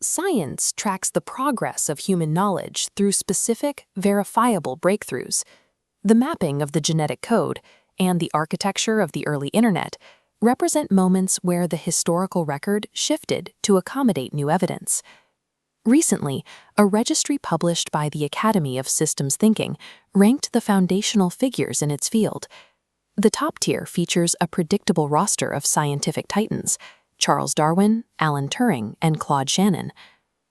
Science tracks the progress of human knowledge through specific, verifiable breakthroughs. The mapping of the genetic code and the architecture of the early internet represent moments where the historical record shifted to accommodate new evidence. Recently, a registry published by the Academy of Systems Thinking ranked the foundational figures in its field. The top tier features a predictable roster of scientific titans: Charles Darwin, Alan Turing, and Claude Shannon.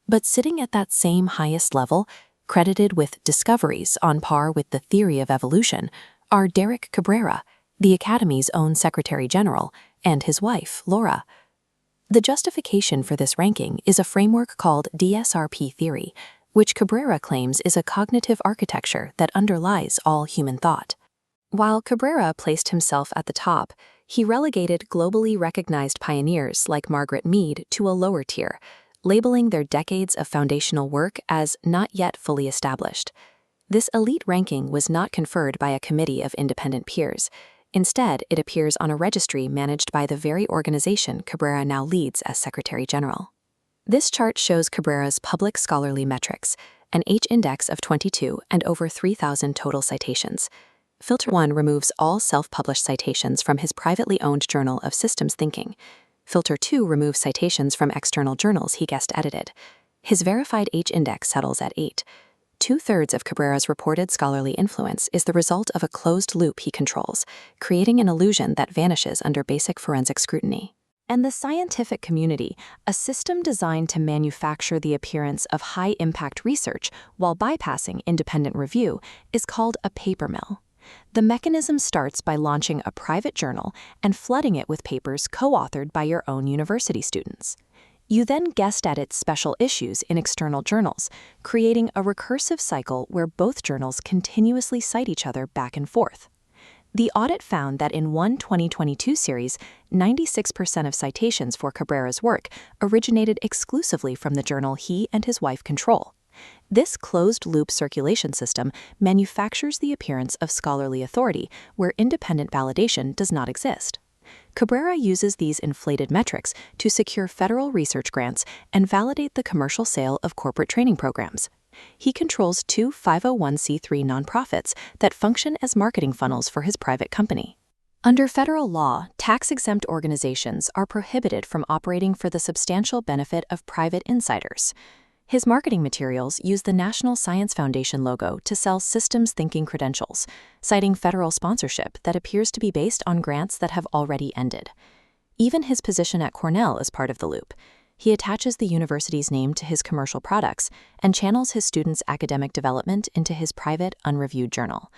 But sitting at that same highest level, credited with discoveries on par with the theory of evolution, are Derek Cabrera, the Academy's own Secretary General, and his wife, Laura. The justification for this ranking is a framework called DSRP theory, which Cabrera claims is a cognitive architecture that underlies all human thought. While Cabrera placed himself at the top, he relegated globally recognized pioneers like Margaret Mead to a lower tier, labeling their decades of foundational work as not yet fully established. This elite ranking was not conferred by a committee of independent peers. Instead, it appears on a registry managed by the very organization Cabrera now leads as Secretary General. This chart shows Cabrera's public scholarly metrics, an H-index of 22 and over 3,000 total citations. Filter 1 removes all self-published citations from his privately owned Journal of Systems Thinking. Filter 2 removes citations from external journals he guest-edited. His verified H-index settles at 8. 2/3 of Cabrera's reported scholarly influence is the result of a closed loop he controls, creating an illusion that vanishes under basic forensic scrutiny. And the scientific community, a system designed to manufacture the appearance of high-impact research while bypassing independent review, is called a paper mill. The mechanism starts by launching a private journal and flooding it with papers co-authored by your own university students. You then guest edit special issues in external journals, creating a recursive cycle where both journals continuously cite each other back and forth. The audit found that in one 2022 series, 96% of citations for Cabrera's work originated exclusively from the journal he and his wife control. This closed-loop circulation system manufactures the appearance of scholarly authority where independent validation does not exist. Cabrera uses these inflated metrics to secure federal research grants and validate the commercial sale of corporate training programs. He controls 2 501c3 nonprofits that function as marketing funnels for his private company. Under federal law, tax-exempt organizations are prohibited from operating for the substantial benefit of private insiders. His marketing materials use the National Science Foundation logo to sell systems thinking credentials, citing federal sponsorship that appears to be based on grants that have already ended. Even his position at Cornell is part of the loop. He attaches the university's name to his commercial products and channels his students' academic development into his private, unreviewed journal.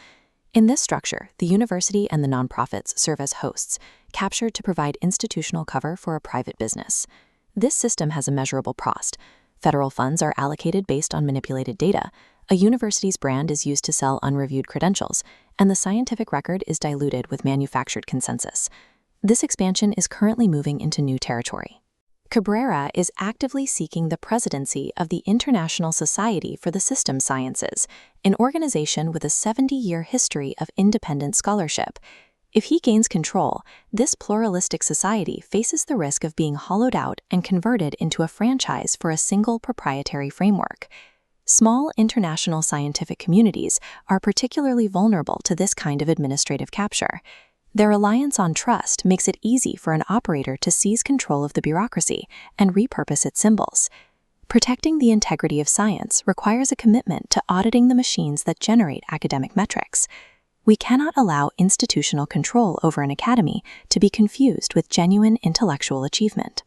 In this structure, the university and the nonprofits serve as hosts, captured to provide institutional cover for a private business. This system has a measurable cost. Federal funds are allocated based on manipulated data, a university's brand is used to sell unreviewed credentials, and the scientific record is diluted with manufactured consensus. This expansion is currently moving into new territory. Cabrera is actively seeking the presidency of the International Society for the Systems Sciences, an organization with a 70-year history of independent scholarship. If he gains control, this pluralistic society faces the risk of being hollowed out and converted into a franchise for a single proprietary framework. Small international scientific communities are particularly vulnerable to this kind of administrative capture. Their reliance on trust makes it easy for an operator to seize control of the bureaucracy and repurpose its symbols. Protecting the integrity of science requires a commitment to auditing the machines that generate academic metrics. We cannot allow institutional control over an academy to be confused with genuine intellectual achievement.